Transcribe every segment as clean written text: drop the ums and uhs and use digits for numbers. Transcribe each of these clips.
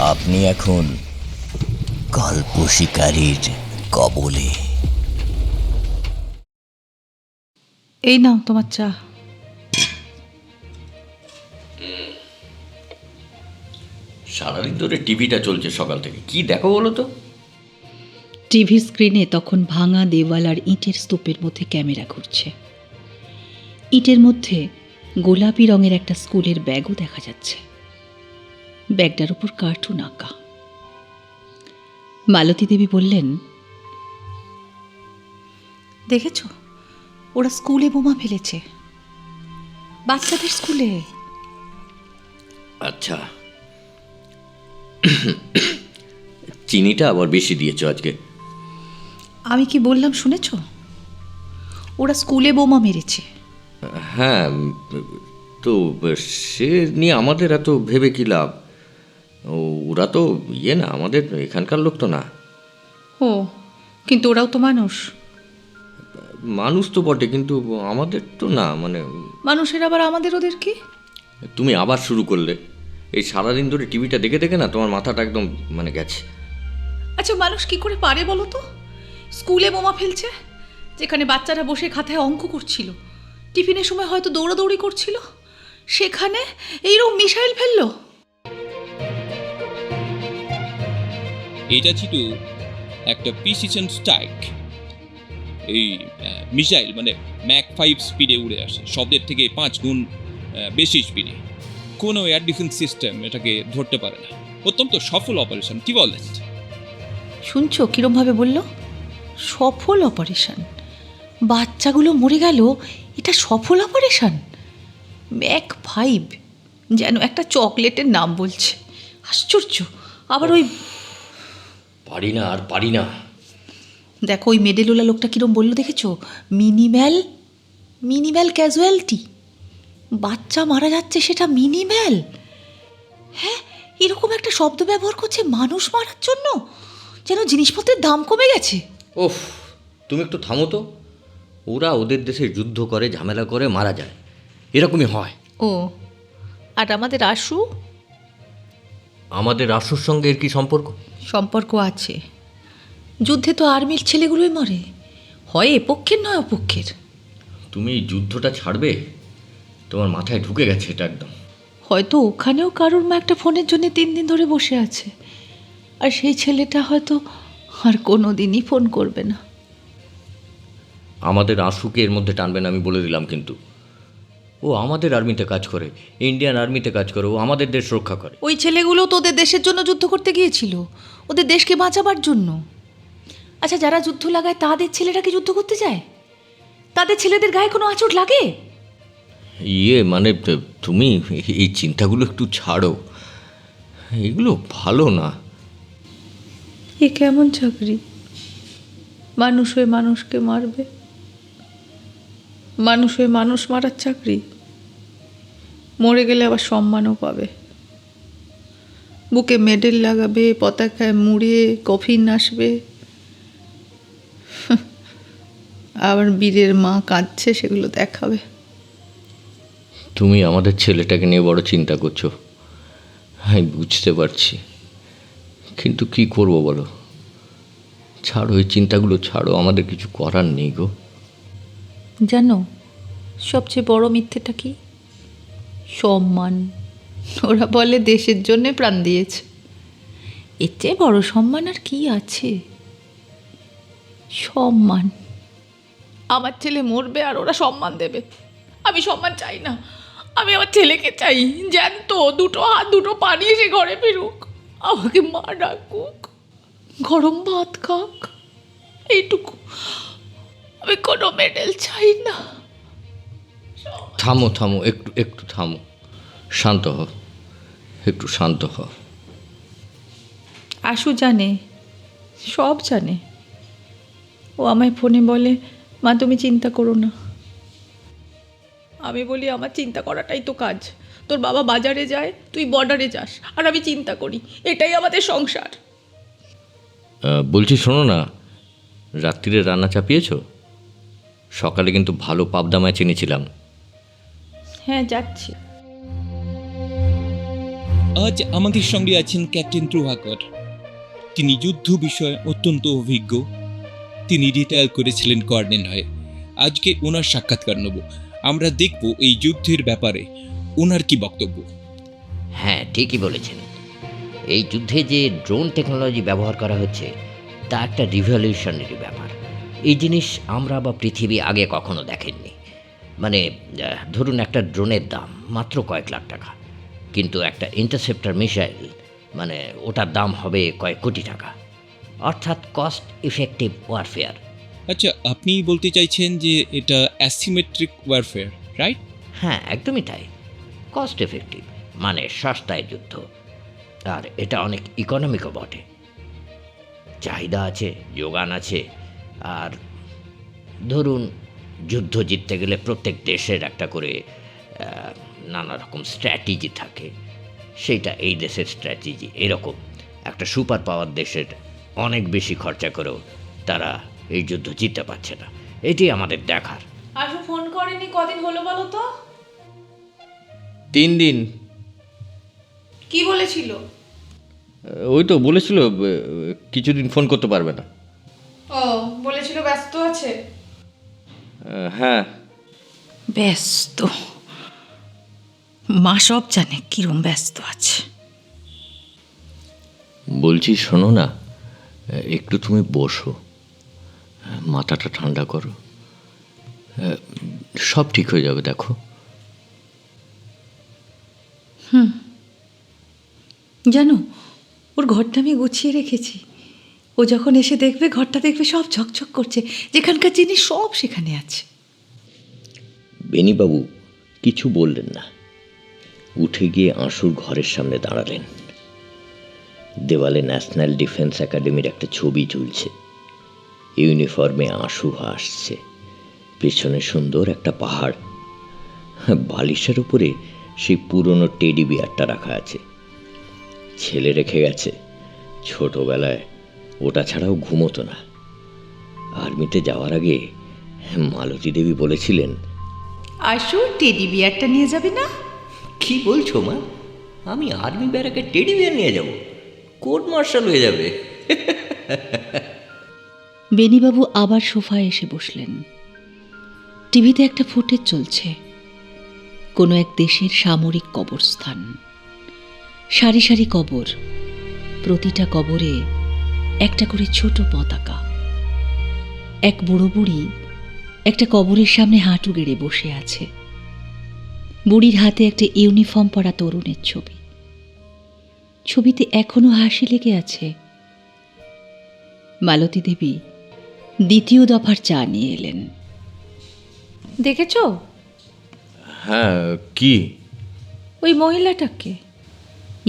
আপনি এখন গল্প শিকারীর কবলে। এই নাও তোমার চা। সারাদিন ধরে টিভিটা চলছে সকাল থেকে, কি দেখো বলো তো? টিভি স্ক্রিনে তখন ভাঙা দেওয়াল আর ইটের স্তূপের মধ্যে ক্যামেরা ঘুরছে। ইটের মধ্যে গোলাপি রঙের একটা স্কুলের ব্যাগও দেখা যাচ্ছে। ব্যাগটার উপর কার্টুন আঁকা। মালতী দেবী বললেন, দেখেছ, ওরা স্কুলে বোমা ফেলেছে, বাচ্চাদের স্কুলে। আচ্ছা, চিনিটা আবার বেশি দিয়েছো আজকে। আমি কি বললাম শুনেছ? ওরা স্কুলে বোমা মেরেছে। হ্যাঁ, তো সে নিয়ে আমাদের এত ভেবে কি লাভ? ওরা তো না, আমাদের এখানকার লোক তো না। ও, কিন্তু ওরাও তো মানুষ। মানুষ তো বটে, কিন্তু আমাদের তো না। মানে মানুষের আবার আমাদের ওদের কি? তুমি আবার শুরু করলে। এই সারাদিন ধরে টিভিটা দেখে দেখে না তোমার মাথাটা একদম গেছে। আচ্ছা, মানুষ কি করে পারে বলো তো? স্কুলে বোমা ফেলছে, যেখানে বাচ্চারা বসে খাতায় অঙ্ক করছিল, টিফিনের সময় হয়তো দৌড়াদৌড়ি করছিল, সেখানে এইরকম মিসাইল ফেললো। এটা ছিল একটা প্রিসিশন স্ট্রাইক। এই মিসাইল ম্যাক 5 স্পিডে উড়ে আসে, শব্দের থেকে 5 গুণ বেশি স্পিডে। কোনো এয়ার ডিফেন্স সিস্টেম এটাকে ধরতে পারে না। অত্যন্ত সফল অপারেশন, কি বলেন? শুনছো কিরমভাবে বললো? সফল অপারেশন। বাচ্চাগুলো মরে গেল, এটা সফল অপারেশন। ম্যাক 5 যেন একটা চকলেটের নাম বলছে। আশ্চর্য। আবার ওই পারি না, আর পারি না। দেখো, ওই মেডেলোলা লোকটা কিরম বললো দেখেছো? Minimal casualty. বাচ্চা মারা যাচ্ছে, সেটা মিনিম্যাল। হ্যাঁ, এরকম একটা শব্দ ব্যবহার করছে মানুষ মারার জন্য, যেন জিনিসপত্রের দাম কমে গেছে। ওফ, তুমি একটু থামো তো। ওরা ওদের দেশে যুদ্ধ করে, ঝামেলা করে, মারা যায়, এরকমই হয়। ও, আর আমাদের আশু? আমাদের আশুর সঙ্গে এর কি সম্পর্ক? সম্পর্ক আছে। যুদ্ধে তো আর্মির ছেলেগুলোই মরে, হয় এপক্ষের নয় অপক্ষের। তুমি এই যুদ্ধটা ছাড়বে? তোমার মাথায় ঢুকে গেছে এটা একদম। হয়তো ওখানেও কারোর মা একটা ফোনের জন্য 3 দিন ধরে বসে আছে, আর সেই ছেলেটা হয়তো আর কোনো দিনই ফোন করবে না। আমাদের আশুকে এর মধ্যে টানবেন, আমি বলে দিলাম। কিন্তু ও আমাদের আর্মিতে কাজ করে, ইন্ডিয়ান আর্মিতে কাজ করে, ও আমাদের দেশ রক্ষা করে। ওই ছেলেগুলো তো ওদের দেশের জন্য যুদ্ধ করতে গিয়েছিল, ওদের দেশকে বাঁচাবার জন্য। আচ্ছা, যারা যুদ্ধ লাগায় তাদের ছেলেরা কি যুদ্ধ করতে যায়? তাদের ছেলেদের গায়ে কোনো আঁচড় লাগে? তুমি এই চিন্তাগুলো একটু ছাড়ো, এগুলো ভালো না। এ কেমন চাকরি? মানুষ হয়ে মানুষকে মারবে, মানুষ হয়ে মানুষ মারার চাকরি। মরে গেলে আবার সম্মানও পাবে, বুকে মেডেল লাগাবে, পতাকায় মুড়ে কফিন আসবে, আবার বীরের মা কাঁদছে সেগুলো দেখাবে। তুমি আমাদের ছেলেটাকে নিয়ে বড় চিন্তা করছো, আমি বুঝতে পারছি, কিন্তু কি করব বলো? ছাড়ো, এই চিন্তাগুলো ছাড়ো, আমাদের কিছু করার নেই গো। জানো, সবচেয়ে বড় মিথ্যেটা কি? সম্মান। ওরা বলে দেশের জন্যে প্রাণ দিয়েছে। এর চেয়ে বড় সম্মান আর কি আছে? সম্মান। আমার ছেলে মরবে আর ওরা সম্মান দেবে। আমি সম্মান চাই না, আমি আমার ছেলেকে চাই জ্যান্ত, 2 হাত 2 পা নিয়ে সে ঘরে ফিরুক, আমাকে মা ডাকুক, গরম ভাত খাক, এইটুকু। আমি কোনো মেডেল চাই না। থামো থামো, একটু একটু থামো, শান্ত হও, একটু শান্ত হও। আশু জানে, সব জানে। ও আমায় ফোনে বলে, মা তুমি চিন্তা করো না। আমি বলি, আমার চিন্তা করাটাই তো কাজ। তোর বাবা বাজারে যায়, তুই বর্ডারে যাস, আর আমি চিন্তা করি, এটাই আমাদের সংসার। বলছি শোনো না, রাত্রিরে রান্না চাপিয়েছো? সকালে কিন্তু ভালো পাবদা মাছ এনেছিলাম। হ্যাঁ, যাচ্ছি। আজ আমাদের সঙ্গে আছেন ক্যাপ্টেন প্রভাকর। তিনি যুদ্ধ বিষয়ে অত্যন্ত অভিজ্ঞ। তিনি রিটায়ার করেছিলেন কর্নেল হয়ে। আজকে ওনার সাক্ষাৎকার নেব। আমরা দেখব এই যুদ্ধের ব্যাপারে ওনার কি বক্তব্য। হ্যাঁ, ঠিকই বলেছেন। এই যুদ্ধে যে ড্রোন টেকনোলজি ব্যবহার করা হচ্ছে তা একটা রিভলিউশনারি ব্যাপার। এই জিনিস আমরা বা পৃথিবী আগে কখনো দেখেননি। মানে ধরুন একটা ড্রোনের দাম মাত্র কয়েক লাখ টাকা, কিন্তু একটা ইন্টারসেপ্টর মিসাইল মানে ওটার দাম হবে কয়েক কোটি টাকা। অর্থাৎ কস্ট ইফেক্টিভ ওয়ারফেয়ার। আচ্ছা, আপনি বলতে চাইছেন যে এটা অ্যাসিমেট্রিক ওয়ারফেয়ার, রাইট? হ্যাঁ, একদমই তাই। কস্ট এফেক্টিভ মানে সস্তায় যুদ্ধ, আর এটা অনেক ইকোনমিকও বটে। চাহিদা আছে, যোগান আছে, আর ধরুন যুদ্ধ জিততে গেলে প্রত্যেক দেশের একটা করে নানা রকম স্ট্র্যাটেজি থাকে। সেইটা এই দেশের স্ট্র্যাটেজি এরকম। একটা সুপার পাওয়ার দেশের অনেক বেশি খরচা করেও তারা এই যুদ্ধ জিততে পারছে না। এটি আমাদের দেখার। আশু ফোন করেনি, কদিন হলো বলো তো? 3 দিন। কি বলেছিল? ওই তো বলেছিল কিছুদিন ফোন করতে পারবে না। ও বলেছিল ব্যস্ত আছে। হ্যাঁ। ব্যস্ত? মা সব জানে কিরম ব্যস্ত আছে। বলছি শোনো না, একটু তুমি বসো, মাথাটা ঠান্ডা করো, সব ঠিক হয়ে যাবে। দেখো জানো, ওর ঘরটা আমি গুছিয়ে রেখেছি। ও যখন এসে দেখবে, ঘরটা দেখবে সব ঝকঝক করছে, যেখানকার জিনিস সব সেখানে আছে। বেনিবাবু কিছু বললেন না, উঠে গিয়ে আশুর ঘরের সামনে দাঁড়ালেন। দেওয়ালে ন্যাশনাল ডিফেন্স একাডেমির একটা ছবি ঝুলছে। ইউনিফর্মে আশু হাসছে, পেছনে সুন্দর একটা পাহাড়, বালিশের উপরে সেই পুরনো টেডি বিয়ারটা রাখা আছে। ছেলে রেখে গেছে, ছোটবেলায় ওটা ছাড়াও ঘুমোতো না। আর্মিতে যাওয়ার আগে মালতী দেবী বলেছিলেন, আশু টেডি বিয়ারটা নিয়ে যাবে না? কি বলছো মা? আমি আর্মি ব্যারাকে টেডি বিয়ার নিয়ে যাব? কোর্ট মার্শাল হয়ে যাবে। বেনিবাবু আবার সোফায় এসে বসলেন। টিভিতে একটা ফুটেজ চলছে, কোনো এক দেশের সামরিক কবরস্থান। সারি সারি কবর, প্রতিটা কবরে একটা করে ছোট পতাকা। এক বুড়ো বুড়ি একটা কবরের সামনে হাঁটু গেড়ে বসে আছে। বুড়ির হাতে একটা ইউনিফর্ম পরা তরুণের ছবি। ছবিতে এখনো হাসি লেগে আছে। মালতী দেবী দ্বিতীয় দফার চা নিয়ে এলেন। দেখেছো হ্যাঁ। কি? ওই মহিলাটাকে?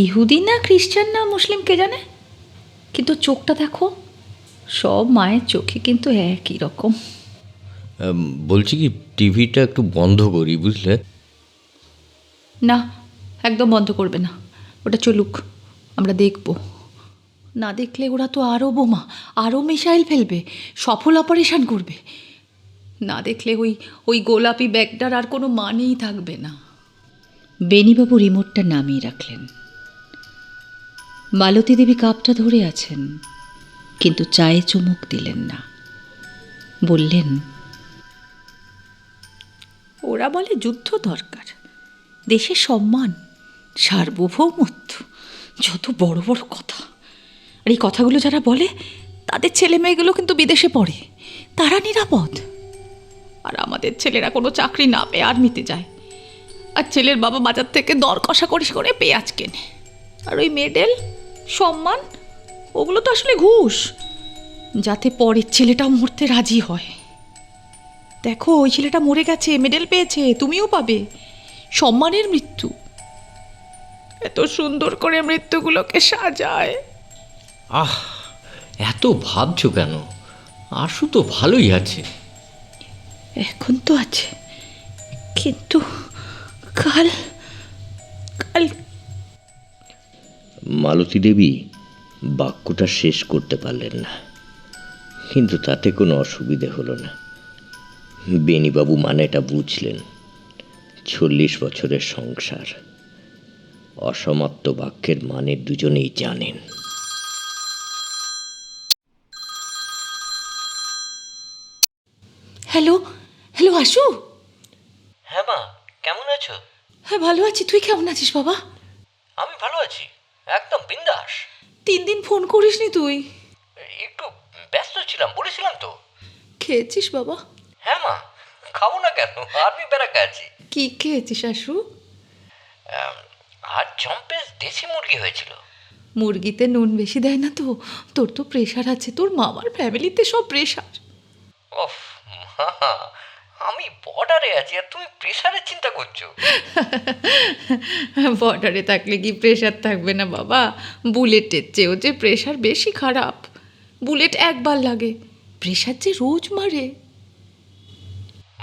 ইহুদি না খ্রিস্টান না মুসলিম কে জানে, কিন্তু চোখটা দেখো, সব মায়ের চোখে কিন্তু একই রকম। বলছি কি, টিভিটা একটু বন্ধ করি, বুঝলে? না, একদম বন্ধ করবে না, ওটা চলুক, আমরা দেখব। না দেখলে ওরা তো আরও বোমা, আরও মিসাইল ফেলবে, সফল অপারেশন করবে। না দেখলে ওই গোলাপি ব্যাগটার আর কোনো মানেই থাকবে না। বেনিবাবু রিমোটটা নামিয়ে রাখলেন। মালতী দেবী কাপটা ধরে আছেন, কিন্তু চায়ে চুমুক দিলেন না। বললেন, ওরা বলে যুদ্ধ দরকার, দেশের সম্মান, সার্বভৌমত্ব, যত বড় বড় কথা। আর এই কথাগুলো যারা বলে তাদের ছেলে মেয়েগুলো কিন্তু বিদেশে পড়ে, তারা নিরাপদ। আর আমাদের ছেলেরা কোনো চাকরি না পেয়ে আর্মিতে যায়, আর ছেলের বাবা বাজার থেকে দর কষাকষি করে পেঁয়াজ কেনে। আর ওই মেডেল, সম্মান, ওগুলো তো আসলে ঘুষ, যাতে পরের ছেলেটাও মরতে রাজি হয়। দেখো, ওই ছেলেটা মরে গেছে, মেডেল পেয়েছে, তুমিও পাবে। সম্মানের মৃত্যু। এত সুন্দর করে মৃত্যুগুলোকে সাজায়। আহ, এত ভাবছো কেন? আশু তো ভালোই আছে। এখন তো আছে, কিন্তু কাল কাল মালতী দেবী বাক্যটা শেষ করতে পারলেন না, কিন্তু তাতে কোনো অসুবিধে হলো না। বেনিবাবু মানেটা বুঝলেন। 40 বছরের সংসার, অসমাপ্ত বাক্যের মানে দুজনেই জানেন। হ্যালো হ্যালো আশু। হ্যাঁ মা, কেমন আছো? হ্যাঁ ভালো আছি, তুই কেমন আছিস বাবা? আমি ভালো আছি, একদম বিন্দাস। 3 দিন ফোন করিসনি তুই। একটু ব্যস্ত ছিলাম, বলেছিলাম তো। খেয়েছিস বাবা? হ্যাঁ মা, খাবো না কেন, আর্মি ব্যারাকে আছি। কি খেয়েছিস আশু? আর জম্পেস দেশি মুরগি হয়েছিল। মুরগিতে নুন বেশি দেয় না তো? তোর তো প্রেশার আছে, তোর মামার ফ্যামিলিতে সব প্রেশার। ওফ মা, আমি বর্ডারে আছি আর তুমি প্রেশারের চিন্তা করছো? বর্ডারে থাকলে কি প্রেশার থাকবে না বাবা? বুলেটের চেয়েও যে প্রেশার বেশি খারাপ। বুলেট একবার লাগে, প্রেশার যে রোজ মারে।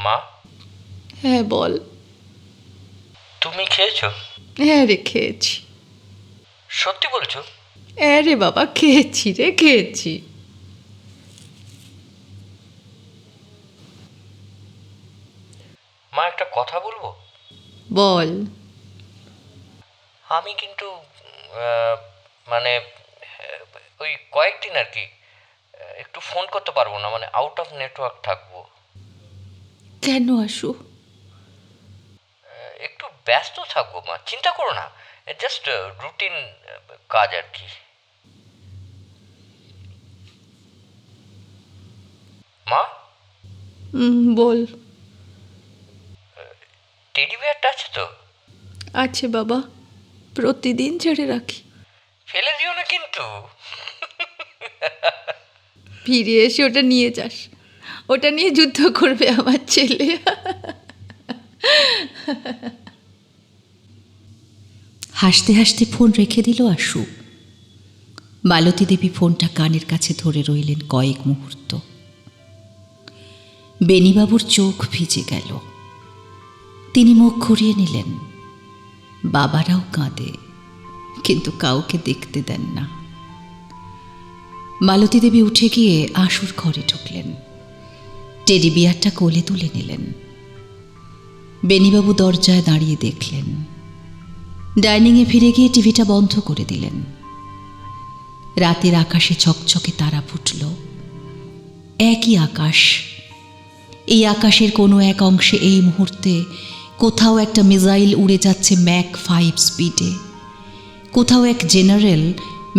মা, হ্যাঁ বল। তুমি খেয়েছো? হ্যাঁ রে খেয়েছি। সত্যি বলছো? হ্যাঁ রে বাবা খেয়েছি রে, খেয়েছি। মা, একটা কথা বলবো? বল। আমি কিন্তু মানে ওই কয়েকদিন আর কি একটু ফোন করতে পারবো না, মানে আউট অফ নেটওয়ার্ক থাকবো। কেন আশু? একটু ব্যস্ত থাকবো মা, চিন্তা করো না, জাস্ট রুটিন কাজ আর কি। মা, বল। টেডি বিয়ারটা আছে তো? আছে বাবা, প্রতিদিন ছেড়ে রাখি। ফেলে দিও না কিন্তু। ফিরে এসে ওটা নিয়ে যাস, ওটা নিয়ে যুদ্ধ করবে আমার ছেলে। হাসতে হাসতে ফোন রেখে দিল আশু। মালতী দেবী ফোনটা কানের কাছে ধরে রইলেন কয়েক মুহূর্ত। বেণীবাবুর চোখ ভিজে গেল। তিনি মুখ ঘুরিয়ে নিলেন। বাবারাও কাঁদে, কিন্তু কাউকে দেখতে দেন না। মালতী দেবী উঠে গিয়ে আশুর ঘরে ঢুকলেন। টেডি বিয়ারটা কোলে তুলে নিলেন। বেণীবাবু দরজায় দাঁড়িয়ে দেখলেন। ডাইনিংয়ে ফিরে গিয়ে টিভিটা বন্ধ করে দিলেন। রাতের আকাশে ছকছকে তারা ফুটল। একই আকাশ। এই আকাশের কোনো এক অংশে এই মুহূর্তে কোথাও একটা মিসাইল উড়ে যাচ্ছে ম্যাক 5 স্পিডে। কোথাও এক জেনারেল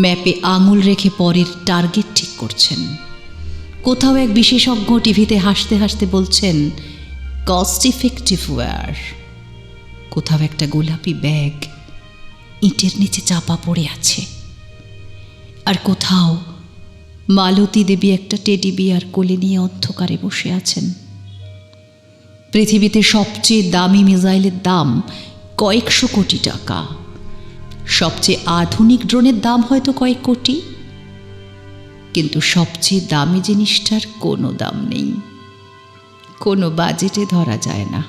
ম্যাপে আঙুল রেখে পরের টার্গেট ঠিক করছেন। কোথাও এক বিশেষজ্ঞ টিভিতে হাসতে হাসতে বলছেন কস্ট ইফেক্টিভ ওয়্যার। কোথাও একটা গোলাপি ব্যাগ ইটের নিচে চাপা পড়ে আছে। আর কোথাও মালতী দেবী একটা টেডি বিয়ার কোলে নিয়ে অন্ধকারে বসে আছেন। পৃথিবীতে সবচেয়ে দামি মিসাইলের দাম কয়েকশো কোটি টাকা। সবচেয়ে আধুনিক ড্রোনের দাম হয়তো কয়েক কোটি, কিন্তু সবচেয়ে দামি জিনিসটার কোনো দাম নেই। কোনো বাজেটে ধরা যায় না,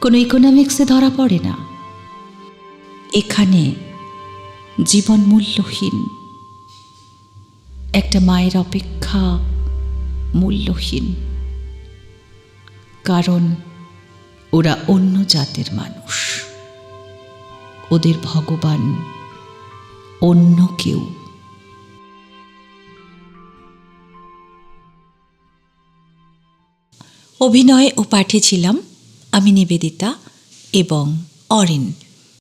কোনো ইকোনমিক্সে ধরা পড়ে না। এখানে জীবন মূল্যহীন। একটা মায়ের অপেক্ষা মূল্যহীন, কারণ ওরা অন্য জাতের মানুষ। ওদের ভগবান অন্য কেউ। অভিনয় ও পাঠে ছিলাম আমি নিবেদিতা এবং অরিন।